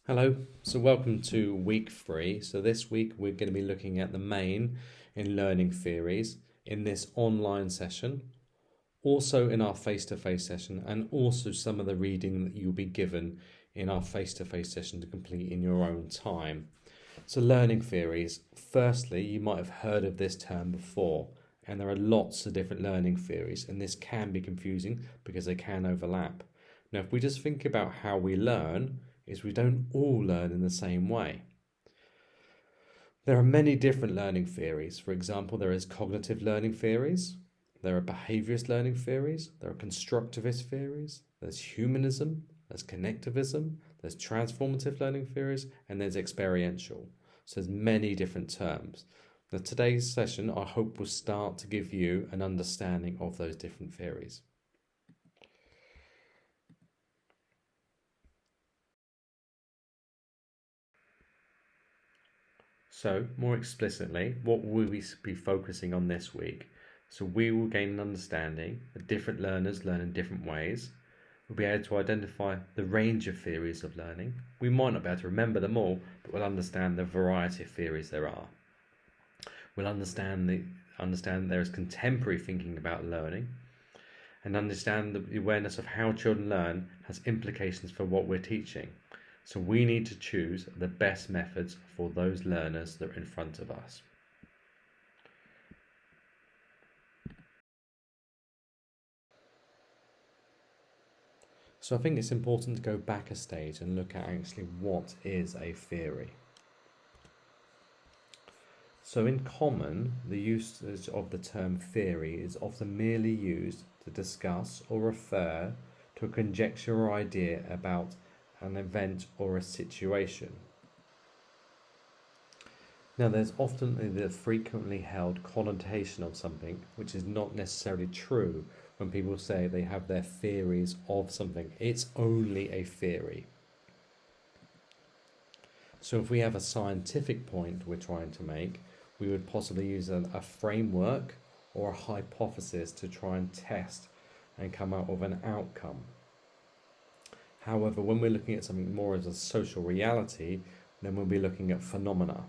Hello, so welcome to week 3. So this week we're going to be looking at the main in learning theories in this online session, also in our face-to-face session, and also some of the reading that you'll be given in our face-to-face session to complete in your own time. So learning theories, firstly, you might have heard of this term before, and there are lots of different learning theories, and this can be confusing because they can overlap. Now, if we just think about how we learn, is we don't all learn in the same way. There are many different learning theories. For example, there is cognitive learning theories, there are behaviorist learning theories, there are constructivist theories, there's humanism, there's connectivism, there's transformative learning theories, and there's experiential. So there's many different terms. Now, today's session, I hope, will start to give you an understanding of those different theories. So, more explicitly, what will we be focusing on this week? So we will gain an understanding that different learners learn in different ways. We'll be able to identify the range of theories of learning. We might not be able to remember them all, but we'll understand the variety of theories there are. We'll understand that there is contemporary thinking about learning, and understand the awareness of how children learn has implications for what we're teaching. So we need to choose the best methods for those learners that are in front of us. So I think it's important to go back a stage and look at actually what is a theory. So in common, the usage of the term theory is often merely used to discuss or refer to a conjecture or idea about an event or a situation. Now, there's often the frequently held connotation of something which is not necessarily true when people say they have their theories of something. It's only a theory. So if we have a scientific point we're trying to make, we would possibly use a framework or a hypothesis to try and test and come out with an outcome. However, when we're looking at something more as a social reality, then we'll be looking at phenomena,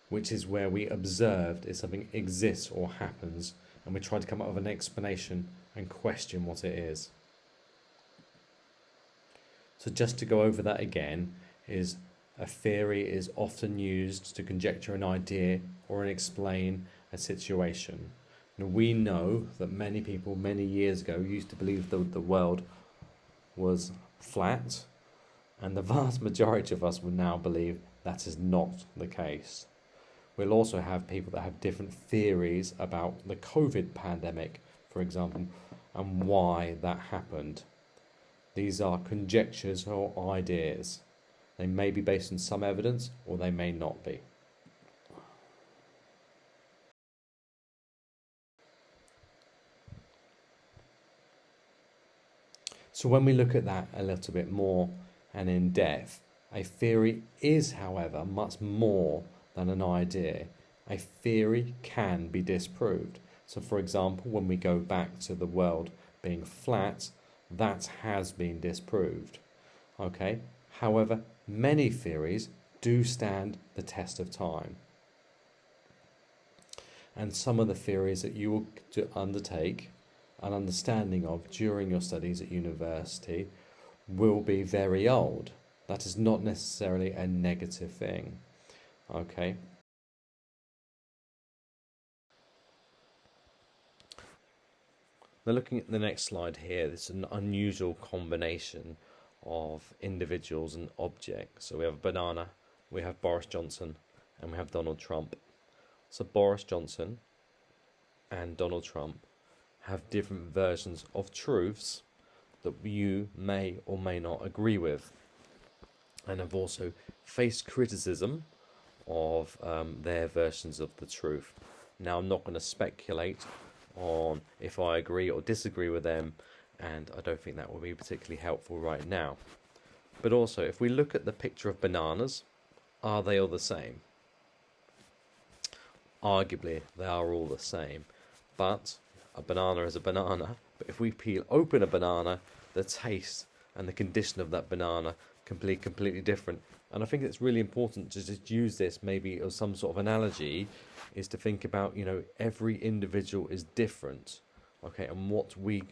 which is where we observed if something exists or happens, and we try to come up with an explanation and question what it is. So just to go over that again, is a theory is often used to conjecture an idea or explain a situation. Now, we know that many people many years ago used to believe that the world was flat, and the vast majority of us will now believe that is not the case. We'll also have people that have different theories about the COVID pandemic, for example, and why that happened. These are conjectures or ideas. They may be based on some evidence, or they may not be. So when we look at that a little bit more and in depth, a theory is, however, much more than an idea. A theory can be disproved. So for example, when we go back to the world being flat, that has been disproved. Okay. However, many theories do stand the test of time. And some of the theories that you will undertake an understanding of during your studies at university will be very old. That is not necessarily a negative thing. Okay. Now looking at the next slide here, this is an unusual combination of individuals and objects. So we have a banana, we have Boris Johnson, and we have Donald Trump. So Boris Johnson and Donald Trump have different versions of truths that you may or may not agree with, and have also faced criticism of their versions of the truth. Now, I'm not going to speculate on if I agree or disagree with them, and I don't think that will be particularly helpful right now. But also, if we look at the picture of bananas, are they all the same? Arguably, they are all the same, but a banana is a banana. But if we peel open a banana, the taste and the condition of that banana completely different. And I think it's really important to just use this maybe as some sort of analogy, is to think about, every individual is different, okay, and what we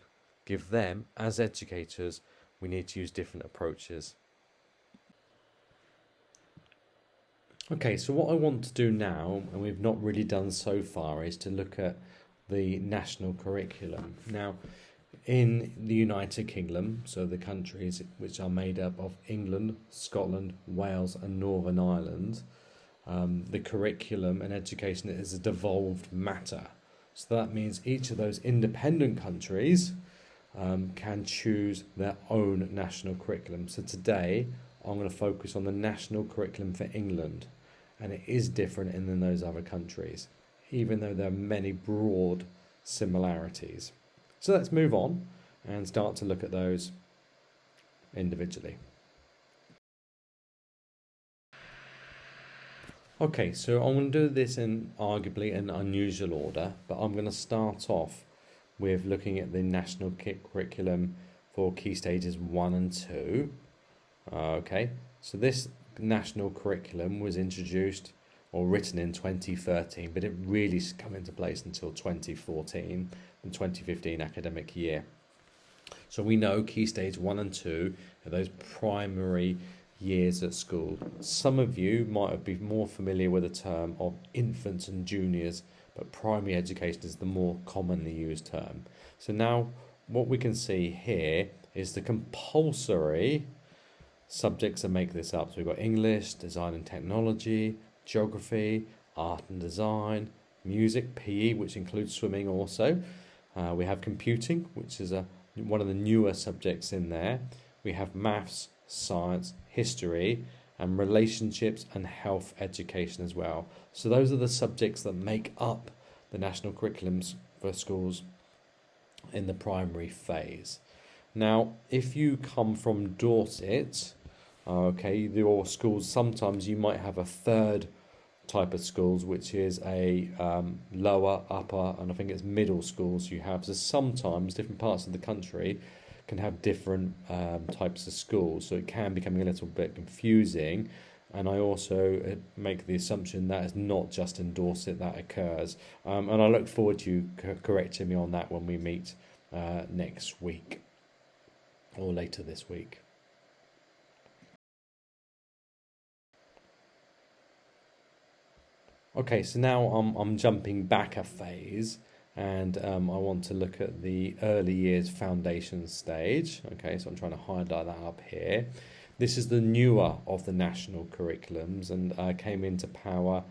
give them as educators, we need to use different approaches. Okay, so what I want to do now, and we've not really done so far, is to look at the national curriculum. Now, in the United Kingdom, so the countries which are made up of England, Scotland, Wales, and Northern Ireland, the curriculum and education is a devolved matter. So that means each of those independent countries can choose their own national curriculum. So today, I'm going to focus on the national curriculum for England, and it is different than those other countries, even though there are many broad similarities. So let's move on and start to look at those individually. Okay, so I'm going to do this in arguably an unusual order, but I'm going to start off with looking at the national curriculum for Key Stages 1 and 2. Okay, so this national curriculum was introduced or written in 2013, but it really come into place until 2014 and 2015 academic year. So we know Key Stage 1 and 2 are those primary years at school. Some of you might be more familiar with the term of infants and juniors, but primary education is the more commonly used term. So now what we can see here is the compulsory subjects that make this up. So we've got English, design and technology, geography, art and design, music, PE, which includes swimming also. We have computing, which is one of the newer subjects in there. We have maths, science, history, and relationships and health education as well. So those are the subjects that make up the national curriculums for schools in the primary phase. Now, if you come from Dorset, okay, your schools, sometimes you might have a third type of schools, which is a lower, upper, and I think it's middle schools you have. So sometimes different parts of the country can have different types of schools, so it can become a little bit confusing. And I also make the assumption that it's not just in Dorset that occurs. And I look forward to you correcting me on that when we meet next week or later this week. Okay, so now I'm jumping back a phase, and I want to look at the early years foundation stage. Okay, so I'm trying to highlight that up here. This is the newer of the national curriculums, and came into power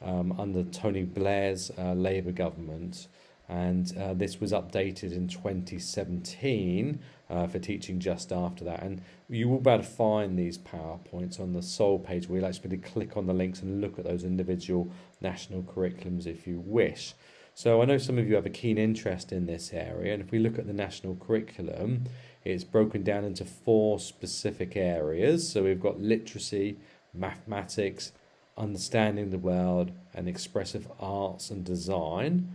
under Tony Blair's Labour government, and this was updated in 2017 for teaching just after that. And you will be able to find these PowerPoints on the Soul page, where you'll actually click on the links and look at those individual national curriculums if you wish. So I know some of you have a keen interest in this area, and if we look at the national curriculum, it's broken down into 4 specific areas. So we've got literacy, mathematics, understanding the world, and expressive arts and design.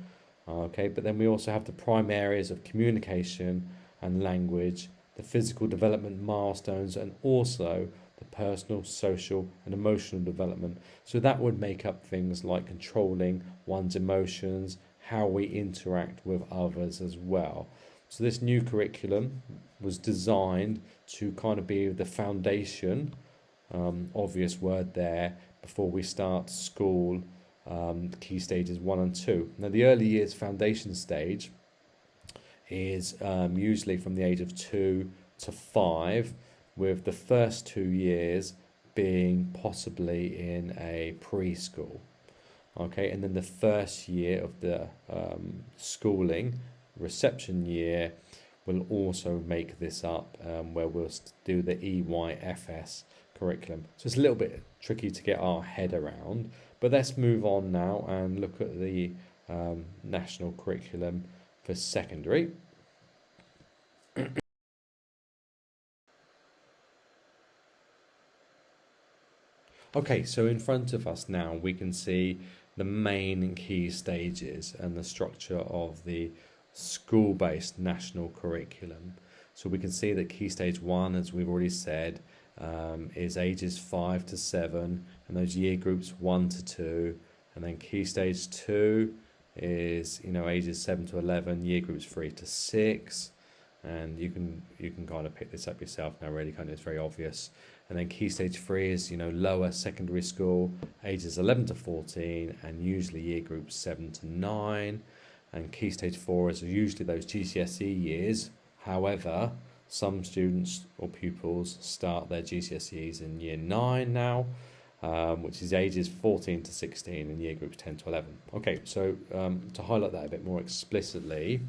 Okay, but then we also have the prime areas of communication and language, the physical development milestones, and also the personal, social, and emotional development. So that would make up things like controlling one's emotions, how we interact with others as well. So this new curriculum was designed to kind of be the foundation, obvious word there, before we start school, Key Stages 1 and 2. Now the early years foundation stage is usually from the age of 2 to 5, with the first 2 years being possibly in a preschool. Okay, and then the first year of the schooling, reception year, will also make this up, where we'll do the EYFS curriculum. So it's a little bit tricky to get our head around, but let's move on now and look at the national curriculum for secondary. Okay, so in front of us now we can see the main key stages and the structure of the school-based national curriculum. So we can see that Key Stage 1, as we've already said, is ages 5 to 7, and those year groups 1 to 2, and then Key Stage 2 is ages 7 to 11, year groups 3 to 6, and you can kind of pick this up yourself now. Really, kind of, it's very obvious. And then Key Stage 3 is lower secondary school, ages 11 to 14, and usually year groups 7 to 9. And Key Stage 4 is usually those GCSE years. However, some students or pupils start their GCSEs in year 9 now, which is ages 14 to 16 and year groups 10 to 11. Okay, so to highlight that a bit more explicitly,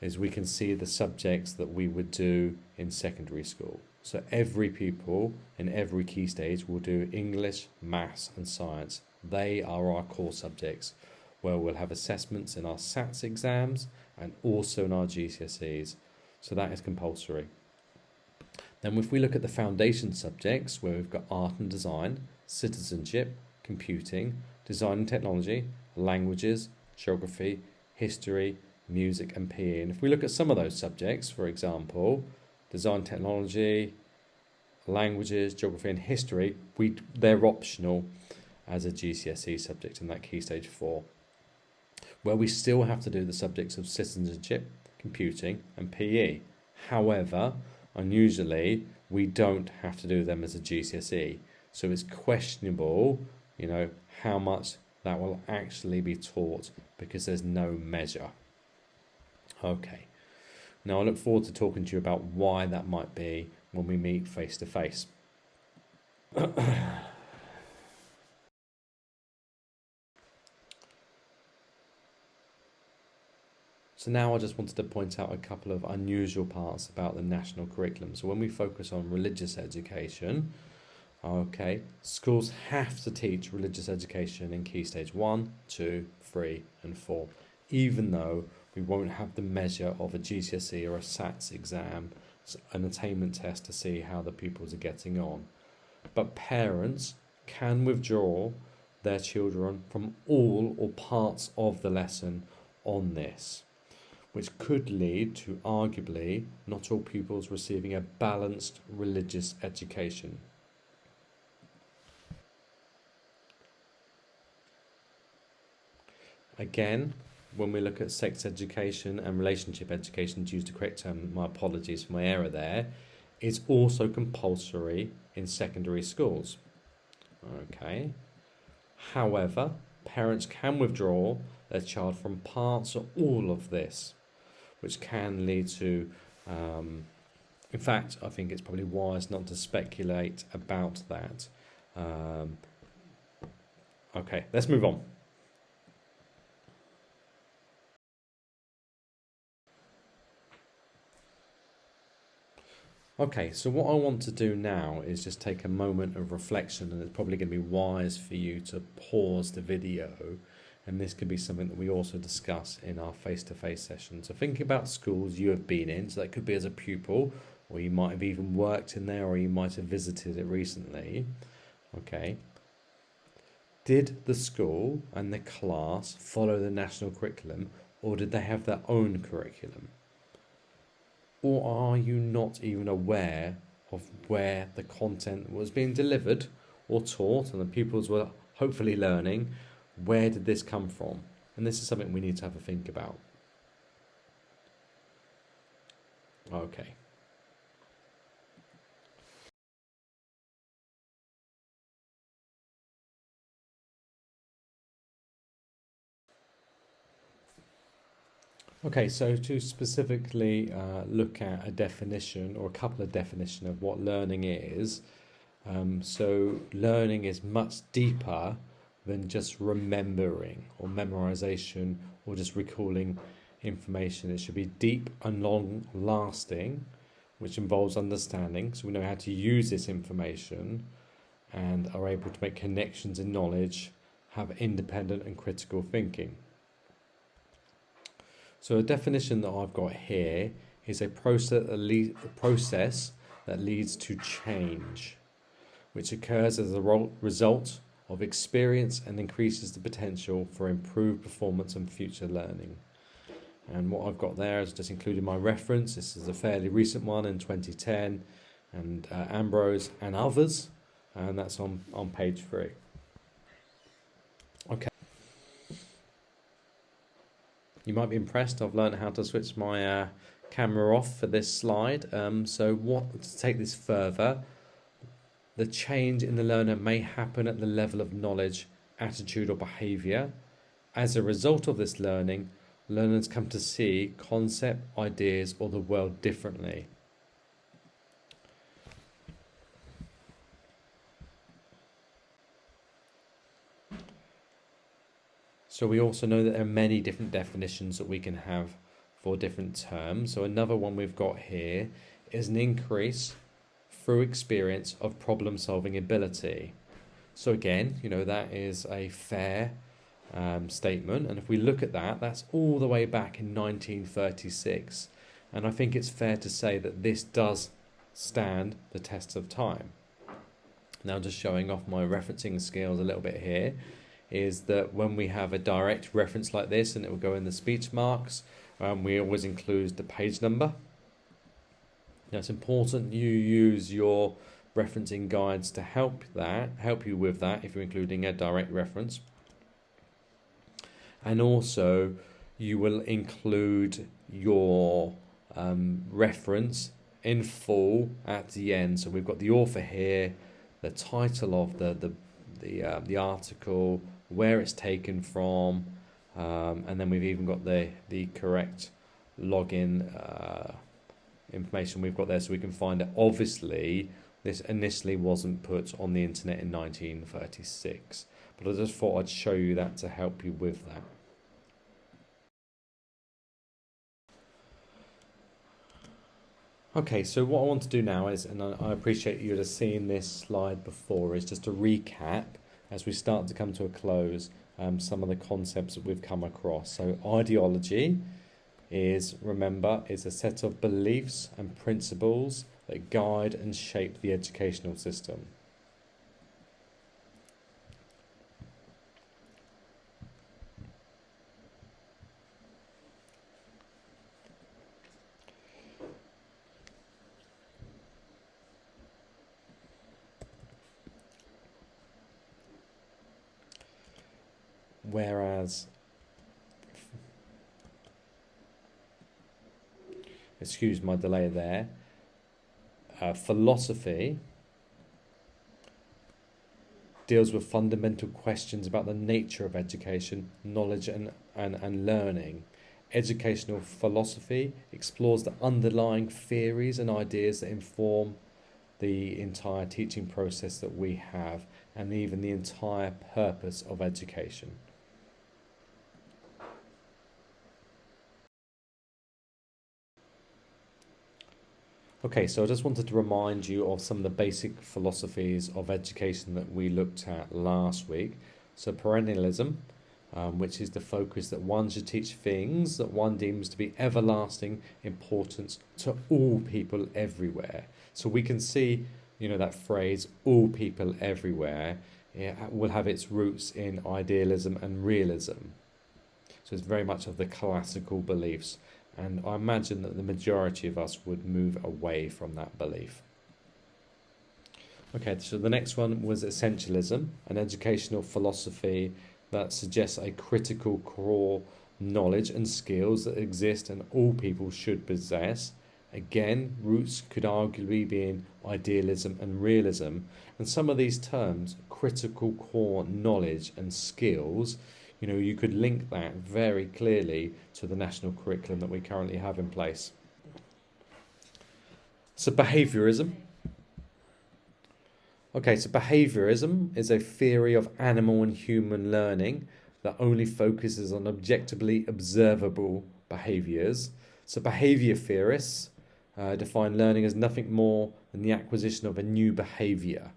is we can see the subjects that we would do in secondary school. So every pupil in every key stage will do English, maths and science. They are our core subjects, where we'll have assessments in our SATs exams and also in our GCSEs. So that is compulsory. Then if we look at the foundation subjects, where we've got art and design, citizenship, computing, design and technology, languages, geography, history, music and PE. And if we look at some of those subjects, for example, design, technology, languages, geography and history, they're optional as a GCSE subject in that Key Stage 4, where we still have to do the subjects of citizenship, computing and PE. However, unusually, we don't have to do them as a GCSE. So it's questionable, how much that will actually be taught, because there's no measure. Okay. Now I look forward to talking to you about why that might be when we meet face to face. So now I just wanted to point out a couple of unusual parts about the national curriculum. So when we focus on religious education, okay, schools have to teach religious education in Key Stage 1, 2, 3 and 4, even though we won't have the measure of a GCSE or a SATs exam, an attainment test to see how the pupils are getting on. But parents can withdraw their children from all or parts of the lesson on this, which could lead to arguably not all pupils receiving a balanced religious education. Again, when we look at sex education and relationship education, to use the correct term, my apologies for my error there, it's also compulsory in secondary schools. Okay. However, parents can withdraw their child from parts or all of this, which can lead to, in fact, I think it's probably wise not to speculate about that. Okay, let's move on. Okay, so what I want to do now is just take a moment of reflection, and it's probably going to be wise for you to pause the video, and this could be something that we also discuss in our face-to-face session. So thinking about schools you have been in, so that could be as a pupil, or you might have even worked in there, or you might have visited it recently. Okay. Did the school and the class follow the national curriculum, or did they have their own curriculum? Or are you not even aware of where the content was being delivered or taught, and the pupils were hopefully learning? Where did this come from? And this is something we need to have a think about. Okay. Okay, so to specifically look at a definition or a couple of definitions of what learning is, so learning is much deeper than just remembering or memorization or just recalling information. It should be deep and long lasting, which involves understanding, so we know how to use this information and are able to make connections in knowledge, have independent and critical thinking. So a definition that I've got here is a process that leads to change, which occurs as a result of experience and increases the potential for improved performance and future learning. And what I've got there is just included my reference. This is a fairly recent one in 2010, and Ambrose and others, and that's on page 3. Okay. You might be impressed. I've learned how to switch my camera off for this slide. So to take this further, the change in the learner may happen at the level of knowledge, attitude or behaviour. As a result of this learning, learners come to see concept, ideas or the world differently. So we also know that there are many different definitions that we can have for different terms. So another one we've got here is an increase through experience of problem-solving ability. So again, that is a fair statement. And if we look at that, that's all the way back in 1936. And I think it's fair to say that this does stand the test of time. Now, just showing off my referencing skills a little bit here, is that when we have a direct reference like this and it will go in the speech marks, we always include the page number. Now it's important you use your referencing guides to help you with that if you're including a direct reference. And also you will include your reference in full at the end. So we've got the author here, the title of the article, where it's taken from, and then we've even got the correct login information we've got there, so we can find it. Obviously this initially wasn't put on the internet in 1936, but I just thought I'd show you that to help you with that. Okay, so what I want to do now is, and I appreciate you have seen this slide before, is just to recap as we start to come to a close some of the concepts that we've come across. So ideology is a set of beliefs and principles that guide and shape the educational system. Whereas, excuse my delay there, philosophy deals with fundamental questions about the nature of education, knowledge and learning. Educational philosophy explores the underlying theories and ideas that inform the entire teaching process that we have, and even the entire purpose of education. Okay, so I just wanted to remind you of some of the basic philosophies of education that we looked at last week. So perennialism, which is the focus that one should teach things that one deems to be everlasting importance to all people everywhere. So we can see, that phrase, all people everywhere, will have its roots in idealism and realism. So it's very much of the classical beliefs. And I imagine that the majority of us would move away from that belief. Okay, so the next one was essentialism, an educational philosophy that suggests a critical core knowledge and skills that exist and all people should possess. Again, roots could arguably be in idealism and realism. And some of these terms, critical core knowledge and skills, you could link that very clearly to the national curriculum that we currently have in place. So behaviourism. Okay, so behaviourism is a theory of animal and human learning that only focuses on objectively observable behaviours. So behaviour theorists define learning as nothing more than the acquisition of a new behaviour.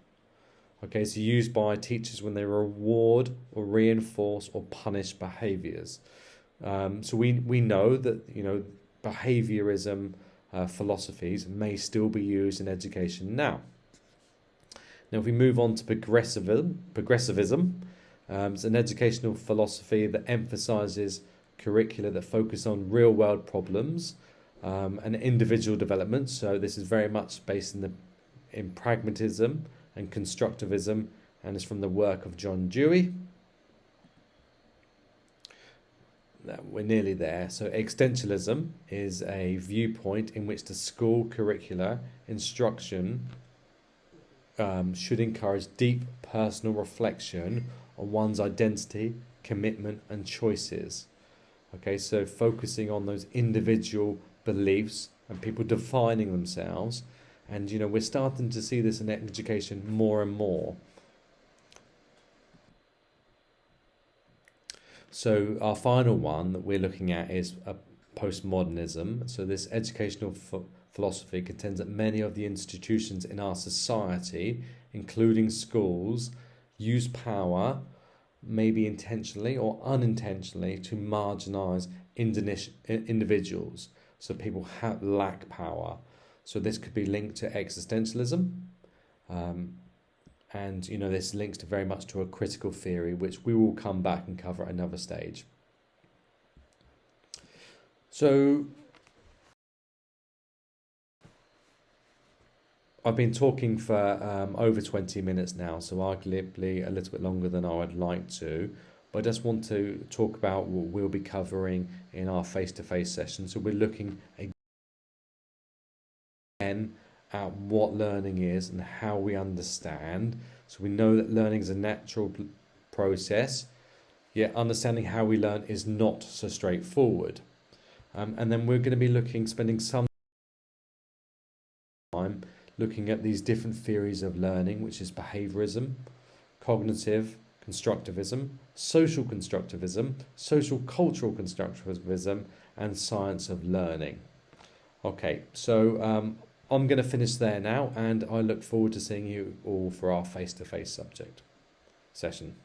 Okay, so used by teachers when they reward or reinforce or punish behaviours. So we know that behaviourism philosophies may still be used in education now. Now, if we move on to progressivism, it's an educational philosophy that emphasises curricula that focus on real-world problems and individual development. So this is very much based in in pragmatism and constructivism, and it's from the work of John Dewey. We're nearly there. So existentialism is a viewpoint in which the school curricula instruction should encourage deep personal reflection on one's identity, commitment, and choices. Okay, so focusing on those individual beliefs and people defining themselves. And, we're starting to see this in education more and more. So our final one that we're looking at is postmodernism. So this educational philosophy contends that many of the institutions in our society, including schools, use power, maybe intentionally or unintentionally, to marginalise individuals. So people lack power. So this could be linked to existentialism. And this links very much to a critical theory, which we will come back and cover at another stage. So I've been talking for over 20 minutes now, so arguably a little bit longer than I would like to. But I just want to talk about what we'll be covering in our face-to-face session. So we're looking again at what learning is and how we understand. So we know that learning is a natural process, yet understanding how we learn is not so straightforward. And then we're going to be spending some time looking at these different theories of learning, which is behaviorism, cognitive constructivism, social constructivism, social cultural constructivism, and science of learning. Okay, so I'm going to finish there now, and I look forward to seeing you all for our face-to-face subject session.